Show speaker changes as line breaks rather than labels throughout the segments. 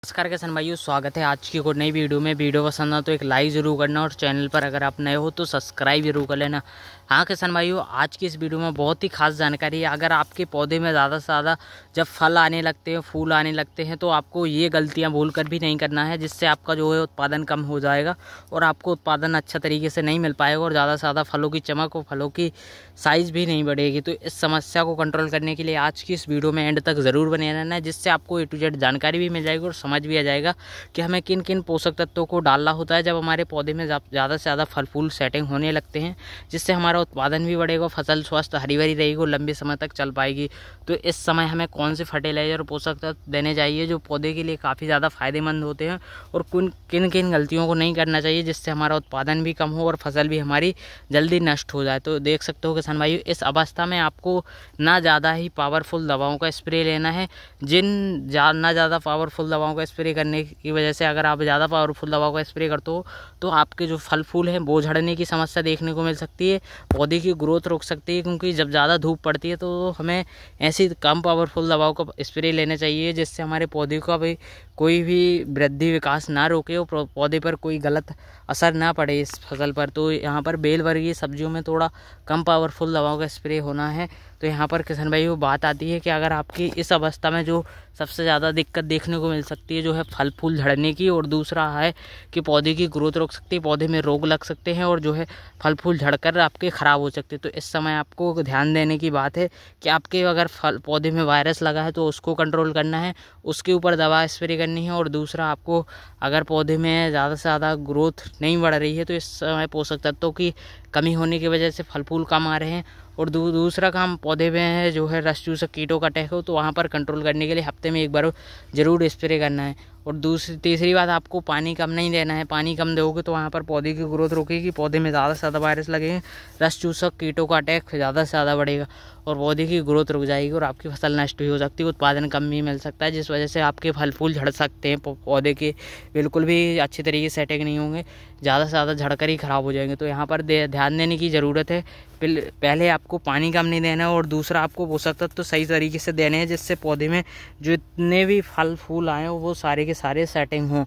नमस्कार किसान भाइयों, स्वागत है आज की एक नई वीडियो में। वीडियो पसंद आ तो एक लाइक ज़रूर करना और चैनल पर अगर आप नए हो तो सब्सक्राइब जरूर कर लेना। हाँ किसान भाइयों, आज की इस वीडियो में बहुत ही खास जानकारी है। अगर आपके पौधे में ज़्यादा से ज़्यादा जब फल आने लगते हैं, फूल आने लगते हैं, तो आपको ये गलतियाँ भूल कर भी नहीं करना है, जिससे आपका जो है उत्पादन कम हो जाएगा और आपको उत्पादन अच्छा तरीके से नहीं मिल पाएगा और ज़्यादा से ज़्यादा फलों की चमक और फलों की साइज़ भी नहीं बढ़ेगी। तो इस समस्या को कंट्रोल करने के लिए आज की इस वीडियो में एंड तक ज़रूर बने रहना है, जिससे आपको A to Z जानकारी भी मिल जाएगी और समझ भी आ जाएगा कि हमें किन किन पोषक तत्वों को डालना होता है जब हमारे पौधे में ज़्यादा से ज़्यादा फल फूल सेटिंग होने लगते हैं, जिससे हमारा उत्पादन भी बढ़ेगा, फसल स्वस्थ हरी भरी रहेगी और लंबे समय तक चल पाएगी। तो इस समय हमें कौन से फर्टिलाइजर और पोषक तत्व देने चाहिए जो पौधे के लिए काफ़ी ज़्यादा फायदेमंद होते हैं, और किन किन गलतियों को नहीं करना चाहिए जिससे हमारा उत्पादन भी कम हो और फसल भी हमारी जल्दी नष्ट हो जाए। तो देख सकते हो किसान भाइयों, इस अवस्था में आपको ना ज़्यादा ही पावरफुल दवाओं का स्प्रे लेना है। ना ज़्यादा पावरफुल दवाओं का स्प्रे करने की वजह से अगर आप ज़्यादा पावरफुल दवाओं का स्प्रे करते हो तो आपके जो फल फूल हैं वो झड़ने की समस्या देखने को मिल सकती है, पौधे की ग्रोथ रोक सकती है, क्योंकि जब ज़्यादा धूप पड़ती है तो हमें ऐसी कम पावरफुल दवाओं का स्प्रे लेना चाहिए जिससे हमारे पौधे का भी कोई भी वृद्धि विकास ना रोके और पौधे पर कोई गलत असर ना पड़े इस फसल पर। तो यहाँ पर बेल वर्गीय सब्जियों में थोड़ा कम पावरफुल दवाओं का स्प्रे होना है। तो यहाँ पर किसान भाई वो बात आती है कि अगर आपकी इस अवस्था में जो सबसे ज़्यादा दिक्कत देखने को मिल सकती है जो है फल फूल झड़ने की, और दूसरा है कि पौधे की ग्रोथ रोक सकती है, पौधे में रोग लग सकते हैं और जो है फल फूल झड़कर आपके ख़राब हो सकते हैं। तो इस समय आपको ध्यान देने की बात है कि आपके अगर फल पौधे में वायरस लगा है तो उसको कंट्रोल करना है, उसके ऊपर दवा स्प्रे करनी है। और दूसरा, आपको अगर पौधे में ज़्यादा से ज़्यादा ग्रोथ नहीं बढ़ रही है तो इस समय पोषक तत्वों की कमी होने की वजह से फल फूल कम आ रहे हैं। और दूसरा काम, पौधे में जो है रस चूसक कीटों का अटैक हो तो वहाँ पर कंट्रोल करने के लिए हफ्ते में एक बार ज़रूर स्प्रे करना है। और तीसरी बात, आपको पानी कम नहीं देना है। पानी कम दोगे तो वहाँ पर पौधे की ग्रोथ रुकेगी, पौधे में ज़्यादा से ज़्यादा वायरस लगेंगे, रस चूसक कीटों का अटैक ज़्यादा से ज़्यादा बढ़ेगा और पौधे की ग्रोथ रुक जाएगी और आपकी फसल नष्ट भी हो सकती है, उत्पादन कम भी मिल सकता है, जिस वजह से आपके फल फूल झड़ सकते हैं, पौधे के बिल्कुल भी अच्छी तरीके से सेटिंग नहीं होंगे, ज़्यादा से ज़्यादा झड़कर ही ख़राब हो जाएंगे। तो यहाँ पर ध्यान देने की ज़रूरत है। पहले आपको पानी कम नहीं देना है और दूसरा आपको पोषक तत्व तो सही तरीके से देने हैं जिससे पौधे में जितने भी फल फूल आए वो सारे के सारे सेटिंग हों।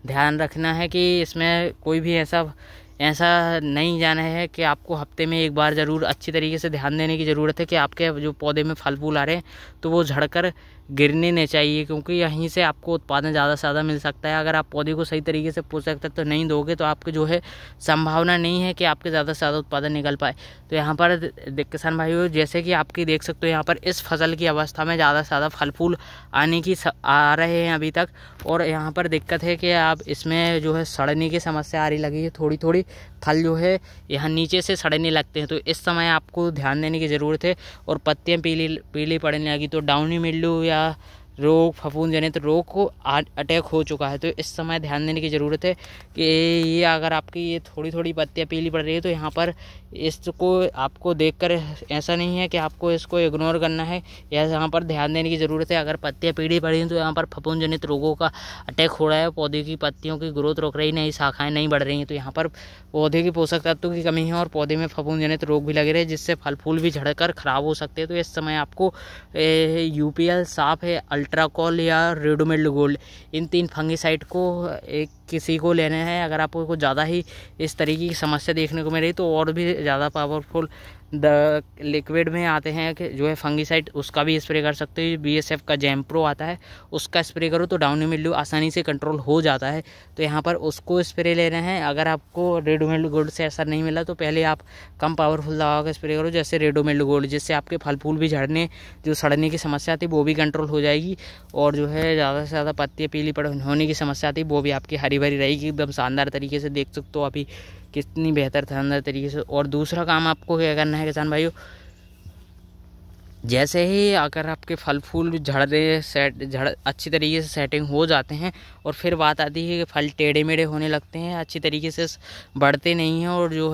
ध्यान रखना है कि इसमें कोई भी ऐसा नहीं जाना है कि आपको हफ्ते में एक बार ज़रूर अच्छी तरीके से ध्यान देने की ज़रूरत है कि आपके जो पौधे में फल फूल आ रहे हैं तो वो झड़कर गिरने नहीं चाहिए, क्योंकि यहीं से आपको उत्पादन ज़्यादा से ज़्यादा मिल सकता है। अगर आप पौधे को सही तरीके से पोषक तत्व नहीं दोगे तो आपके जो है संभावना नहीं है कि आपके ज़्यादा से ज़्यादा उत्पादन निकल पाए। तो यहाँ पर किसान भाइयों, जैसे कि आपकी देख सकते हो यहाँ पर इस फसल की अवस्था में ज़्यादा से ज़्यादा फल फूल आ रहे हैं अभी तक, और यहाँ पर दिक्कत है कि आप इसमें जो है सड़ने की समस्या आ रही लगी है, थोड़ी थोड़ी फल जो है यहाँ नीचे से सड़ने लगते हैं। तो इस समय आपको ध्यान देने की ज़रूरत है। और पत्तियाँ पीली पड़ने लगी तो डाउनी मिल्ड्यू या रोग, फफूंद जनित रोग को अटैक हो चुका है। तो इस समय ध्यान देने की ज़रूरत है कि ये अगर आपकी ये थोड़ी थोड़ी पत्तियाँ पीली पड़ रही है तो यहाँ पर इसको आपको देखकर ऐसा नहीं है कि आपको इसको इग्नोर करना है, या यहाँ पर ध्यान देने की ज़रूरत है। अगर पत्तियाँ पीली पड़ी हैं तो यहाँ पर फफूंद जनित रोगों का अटैक हो रहा है, पौधे की पत्तियों की ग्रोथ रोक रही, नई शाखाएँ नहीं बढ़ रही हैं। तो यहाँ पर पौधे की पोषक तत्वों की कमी है और पौधे में फफूंद जनित रोग भी लगे रहे जिससे फल फूल भी झड़कर ख़राब हो सकते हैं। तो इस समय आपको UPL साफ है, अल्ट्राकॉल या रेडोमिल गोल्ड, इन 3 फंगिसाइड को किसी को लेना है। अगर आपको कुछ ज़्यादा ही इस तरीके की समस्या देखने को मिल रही तो और भी ज़्यादा पावरफुल लिक्विड में आते हैं कि जो है फंगिसाइड, उसका भी स्प्रे कर सकते हो। BSF का जैम्प्रो आता है, उसका स्प्रे करो तो डाउनी मिल्ड्यू आसानी से कंट्रोल हो जाता है। तो यहाँ पर उसको स्प्रे लेना है। अगर आपको रेडोमिल गोल्ड से असर नहीं मिला तो पहले आप कम पावरफुल दवा का स्प्रे करो, जैसे रेडोमिल गोल्ड, जिससे आपके फल फूल भी झड़ने, जो सड़ने की समस्या आती है वो भी कंट्रोल हो जाएगी, और जो है ज़्यादा से ज़्यादा पत्तियाँ पीली होने की समस्या आती है वो भी आपकी हरी भरी रहेगी, एकदम शानदार तरीके से। देख सकते हो अभी कितनी बेहतर शानदार तरीके से। और दूसरा काम आपको क्या करना है किसान भाइयों, जैसे ही अगर आपके फल फूल झड़ अच्छी तरीके से सेटिंग हो जाते हैं और फिर बात आती है कि फल टेढ़े मेढ़े होने लगते हैं, अच्छी तरीके से बढ़ते नहीं हैं और जो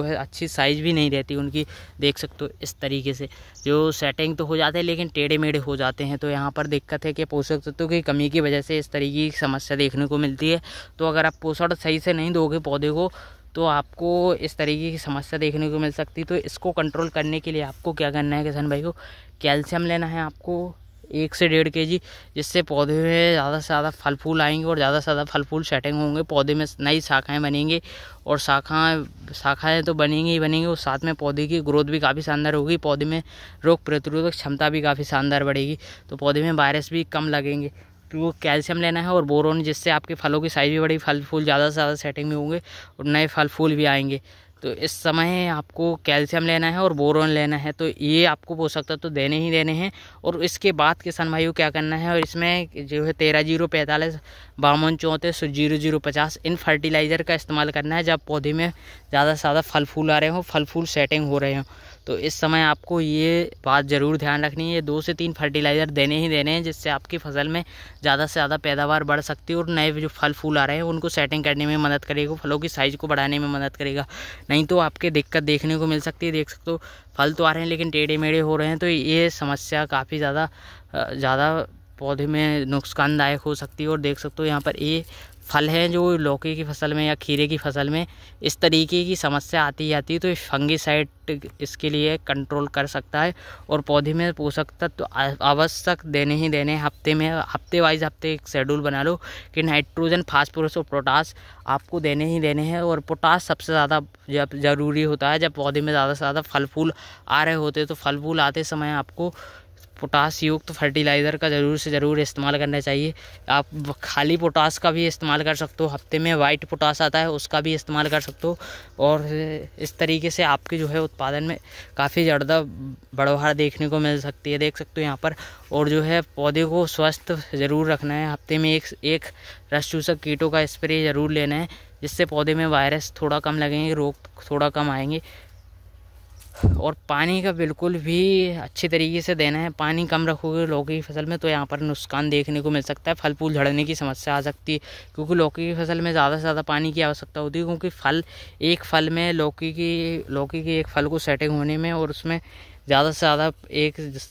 है अच्छी साइज़ भी नहीं रहती उनकी। देख सकते हो इस तरीके से जो सेटिंग तो हो जाते हैं लेकिन टेढ़े मेढ़े हो जाते हैं। तो यहाँ पर दिक्कत है कि पोषक तत्वों की कमी की वजह से इस तरीके की समस्या देखने को मिलती है। तो अगर आप पोषण सही से नहीं दोगे पौधे को तो आपको इस तरीके की समस्या देखने को मिल सकती है। तो इसको कंट्रोल करने के लिए आपको क्या करना है किसान भाई को, कैल्शियम लेना है आपको 1 से 1.5 kg, जिससे पौधे में ज़्यादा से ज़्यादा फल फूल आएंगे और ज़्यादा से ज़्यादा फल फूल सेटिंग होंगे, पौधे में नई शाखाएँ बनेंगी और शाखाएँ तो बनेंगी ही बनेंगी, और साथ में पौधे की ग्रोथ भी काफ़ी शानदार होगी, पौधे में रोग प्रतिरोधक क्षमता भी काफ़ी शानदार बढ़ेगी, तो पौधे में वायरस भी कम लगेंगे। तो वो कैल्शियम लेना है और बोरोन, जिससे आपके फलों की साइज़ भी बढ़ेगी, फल फूल ज़्यादा से ज़्यादा सेटिंग में होंगे और नए फल फूल भी आएंगे। तो इस समय आपको कैल्शियम लेना है और बोरोन लेना है, तो ये आपको पोषक तत्व तो देने ही देने हैं। और इसके बाद किसान भाइयों क्या करना है, और इसमें जो है 13-0-45, 52-34, 00-50 इन फर्टिलाइज़र का इस्तेमाल करना है जब पौधे में ज़्यादा से ज़्यादा फल फूल आ रहे हों, फल फूल सेटिंग हो रहे हों। तो इस समय आपको ये बात ज़रूर ध्यान रखनी है, 2 से 3 फर्टिलाइज़र देने ही देने हैं, जिससे आपकी फसल में ज़्यादा से ज़्यादा पैदावार बढ़ सकती है और नए जो फल फूल आ रहे हैं उनको सेटिंग करने में मदद करेगा, फलों की साइज़ को बढ़ाने में मदद करेगा। नहीं तो आपके दिक्कत देखने को मिल सकती है। देख सकते हो फल तो आ रहे हैं लेकिन टेढ़े मेढ़े हो रहे हैं, तो ये समस्या काफ़ी ज़्यादा पौधे में नुकसानदायक हो सकती है। और देख सकते हो यहाँ पर ये फल हैं जो लौकी की फसल में या खीरे की फसल में इस तरीके की समस्या आती है, तो फंगीसाइड इसके लिए कंट्रोल कर सकता है। और पौधे में पोषक तत्व आवश्यक देने ही देने, हफ्ते वाइज एक शेड्यूल बना लो कि नाइट्रोजन, फास्फोरस और पोटास आपको देने ही देने हैं। और पोटास सबसे ज़्यादा जब ज़रूरी होता है जब पौधे में ज़्यादा से ज़्यादा फल फूल आ रहे होते हैं, तो फल फूल आते समय आपको पोटास युक्त फर्टिलाइज़र का ज़रूर से ज़रूर इस्तेमाल करना चाहिए। आप खाली पोटास का भी इस्तेमाल कर सकते हो, हफ्ते में वाइट पोटास आता है उसका भी इस्तेमाल कर सकते हो, और इस तरीके से आपके जो है उत्पादन में काफ़ी ज़्यादा बढ़ोतरी देखने को मिल सकती है। देख सकते हो यहाँ पर। और जो है पौधे को स्वस्थ ज़रूर रखना है, हफ्ते में एक रस चूसक कीटों का स्प्रे ज़रूर लेना है, जिससे पौधे में वायरस थोड़ा कम लगेंगे, रोग थोड़ा कम आएंगे। और पानी का बिल्कुल भी अच्छी तरीके से देना है, पानी कम रखोगे लौकी की फसल में तो यहाँ पर नुकसान देखने को मिल सकता है, फल फूल झड़ने की समस्या आ सकती है, क्योंकि लौकी की फसल में ज़्यादा से ज़्यादा पानी की आवश्यकता होती है। क्योंकि एक फल में लौकी की एक फल को सेटिंग होने में और उसमें ज़्यादा से ज़्यादा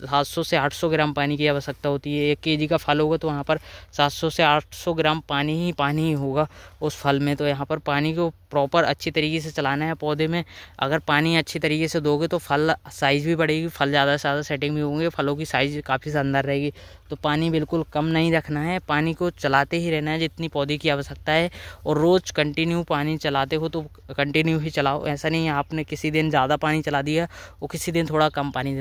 700 से 800 ग्राम पानी की आवश्यकता होती है। 1 kg का फल होगा तो वहाँ पर 700 से 800 ग्राम पानी ही होगा उस फल में। तो यहाँ पर पानी को प्रॉपर अच्छी तरीके से चलाना है पौधे में। अगर पानी अच्छी तरीके से दोगे तो फल साइज़ भी बढ़ेगी, फल ज़्यादा से ज़्यादा सेटिंग भी होंगे, फलों की साइज़ काफ़ी शानदार रहेगी। तो पानी बिल्कुल कम नहीं रखना है, पानी को चलाते ही रहना है जितनी पौधे की आवश्यकता है। और रोज़ कंटिन्यू पानी चलाते हो तो कंटिन्यू ही चलाओ, ऐसा नहीं है आपने किसी दिन ज़्यादा पानी चला दिया और किसी दिन थोड़ा कम पानी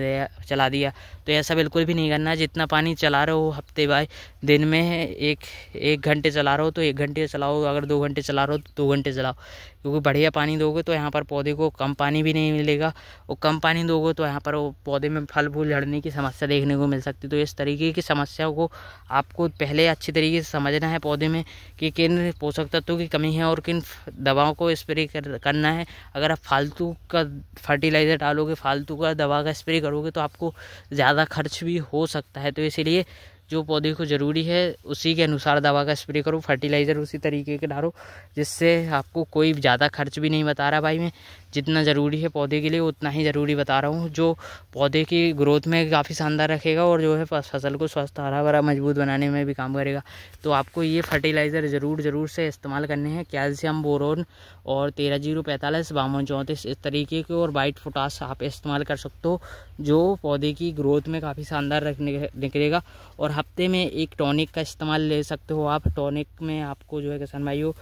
चला दिया, तो ऐसा बिल्कुल भी नहीं करना है। जितना पानी चला रहे हो हफ्ते बाय दिन में एक घंटे चला रहे हो तो 1 घंटे चलाओ, अगर 2 घंटे चला रहे हो तो 2 घंटे चलाओ, क्योंकि बढ़िया पानी दोगे तो यहाँ पर पौधे को कम पानी भी नहीं मिलेगा, और कम पानी दोगे तो यहाँ पर वो पौधे में फल फूल झड़ने की समस्या देखने को मिल सकती है। तो इस तरीके की समस्याओं को आपको पहले अच्छी तरीके से समझना है पौधे में कि किन पोषक तत्वों की कमी है और किन दवाओं को स्प्रे करना है। अगर आप फालतू का फर्टिलाइज़र डालोगे, फालतू का दवा का स्प्रे करोगे तो आपको ज़्यादा खर्च भी हो सकता है। तो इसीलिए जो पौधे को ज़रूरी है उसी के अनुसार दवा का स्प्रे करो, फर्टिलाइज़र उसी तरीके के डालो, जिससे आपको कोई ज़्यादा खर्च भी नहीं बता रहा भाई मैं, जितना ज़रूरी है पौधे के लिए उतना ही ज़रूरी बता रहा हूँ, जो पौधे की ग्रोथ में काफ़ी शानदार रखेगा और जो है फसल को स्वस्थ हरा भरा मजबूत बनाने में भी काम करेगा। तो आपको ये फर्टिलाइज़र ज़रूर से इस्तेमाल करने हैं, कैल्शियम, बोरोन और 13-0-45, 52-34 इस तरीके के, और वाइट पोटास आप इस्तेमाल कर सकते हो, जो पौधे की ग्रोथ में काफ़ी शानदार निकलेगा। और हफ्ते में एक टॉनिक का इस्तेमाल ले सकते हो आप। टॉनिक में आपको जो है किसान भाइयों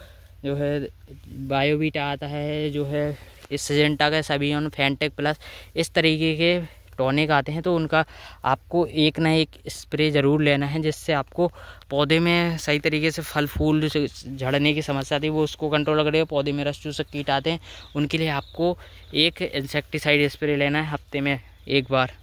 जो है बायोवीटा आता है, जो है इस सिजेंटा का सबियन, फैंटेक प्लस, इस तरीके के टॉनिक आते हैं, तो उनका आपको एक ना एक स्प्रे ज़रूर लेना है, जिससे आपको पौधे में सही तरीके से फल फूल झड़ने की समस्या आती है वो उसको कंट्रोल करेगा। पौधे में रस चूसक कीट आते हैं उनके लिए आपको एक इंसेक्टिसाइड स्प्रे लेना है हफ्ते में एक बार।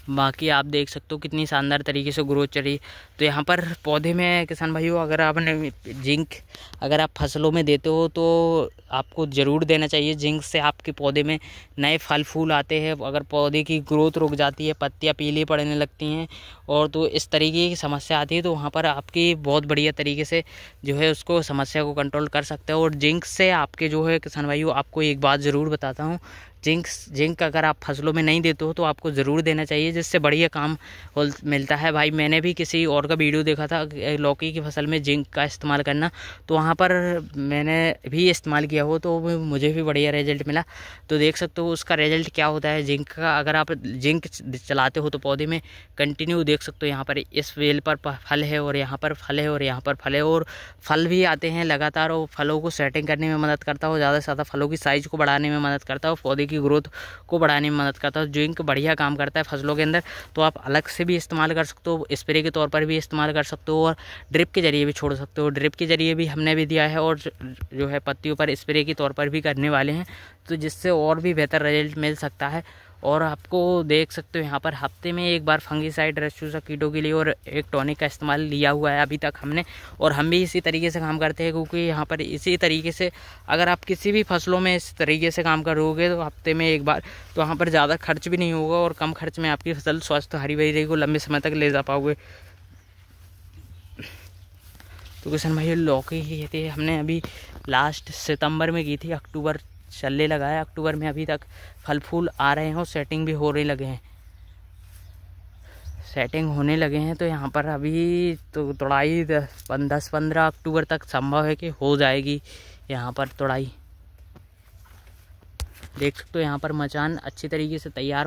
बाकी आप देख सकते हो कितनी शानदार तरीके से ग्रोथ चल रही है। तो यहाँ पर पौधे में किसान भाइयों अगर आपने जिंक अगर आप फसलों में देते हो तो आपको ज़रूर देना चाहिए। जिंक से आपके पौधे में नए फल फूल आते हैं। अगर पौधे की ग्रोथ रुक जाती है, पत्तियाँ पीली पड़ने लगती हैं और तो इस तरीके की समस्या आती है, तो वहाँ पर आपकी बहुत बढ़िया तरीके से जो है उसको समस्या को कंट्रोल कर सकते हो। और जिंक से आपके जो है किसान भाइयों आपको एक बात ज़रूर बताता हूँ, जिंक अगर आप फसलों में नहीं देते हो तो आपको ज़रूर देना चाहिए, जिससे बढ़िया काम मिलता है। भाई मैंने भी किसी और का वीडियो देखा था लौकी की फसल में जिंक का इस्तेमाल करना, तो वहाँ पर मैंने भी इस्तेमाल किया हो तो मुझे भी बढ़िया रिजल्ट मिला। तो देख सकते हो उसका रिजल्ट क्या होता है जिंक का। अगर आप जिंक चलाते हो तो पौधे में कंटिन्यू देख सकते हो यहाँ पर इस वेल पर फल है और यहाँ पर फल है और यहाँ पर फल है, और फल भी आते हैं लगातार, और फलों को सेटिंग करने में मदद करता हो, ज़्यादा से ज़्यादा फलों की साइज़ को बढ़ाने में मदद करता हो, पौधे की ग्रोथ को बढ़ाने में मदद करता हो। जिंक बढ़िया काम करता है फसलों के अंदर, तो आप अलग से भी इस्तेमाल कर सकते हो, स्प्रे के तौर पर भी इस्तेमाल कर सकते हो, और ड्रिप के जरिए भी छोड़ सकते हो। ड्रिप के जरिए भी हमने भी दिया है, और जो है पत्तियों पर स्प्रे के तौर पर भी करने वाले हैं, तो जिससे और भी बेहतर रिजल्ट मिल सकता है। और आपको देख सकते हो यहाँ पर हफ्ते में एक बार फंगीसाइड रसचूसा कीटों के लिए और एक टॉनिक का इस्तेमाल लिया हुआ है अभी तक हमने, और हम भी इसी तरीके से काम करते हैं, क्योंकि यहाँ पर इसी तरीके से अगर आप किसी भी फसलों में इस तरीके से काम करोगे तो हफ्ते में एक बार, तो वहाँ पर ज़्यादा खर्च भी नहीं होगा और कम खर्च में आपकी फसल स्वस्थ हरी भरी रहेगी, लंबे समय तक ले जा पाओगे। तो किसान भाई लौकी की खेती हमने अभी लास्ट सितंबर में की थी, अक्टूबर चलने लगा है, अक्टूबर में अभी तक फल फूल आ रहे हैं और सेटिंग भी होने लगे हैं, सेटिंग होने लगे हैं। तो यहाँ पर अभी तो तोड़ाई 10-15 अक्टूबर तक संभव है कि हो जाएगी यहाँ पर तोड़ाई। देख सकते हो यहाँ पर मचान अच्छी तरीके से तैयार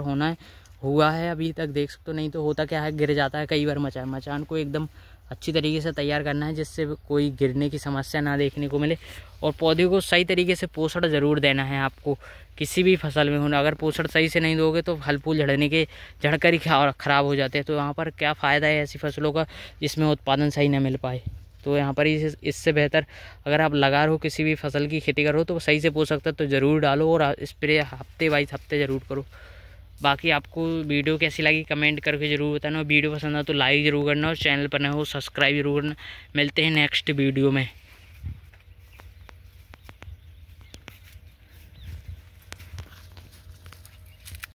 हुआ है अभी तक, देख सकते हो। नहीं तो होता क्या है, गिर जाता है कई बार मचान को एकदम अच्छी तरीके से तैयार करना है, जिससे कोई गिरने की समस्या ना देखने को मिले। और पौधे को सही तरीके से पोषण ज़रूर देना है आपको, किसी भी फसल में होना। अगर पोषण सही से नहीं दोगे तो फल फूल झड़कर ही ख़राब हो जाते हैं। तो यहाँ पर क्या फ़ायदा है ऐसी फसलों का जिसमें उत्पादन सही ना मिल पाए। तो यहाँ पर इससे बेहतर अगर आप लगा रहे हो किसी भी फसल की खेती करो तो सही से पोषक तत्व तो ज़रूर डालो, और स्प्रे हफ्ते बाई हफ्ते ज़रूर करो। बाकी आपको वीडियो कैसी लगी कमेंट करके ज़रूर बताना, वीडियो पसंद आए तो लाइक ज़रूर करना, और चैनल पर नए हो सब्सक्राइब ज़रूर करना। मिलते हैं नेक्स्ट वीडियो में।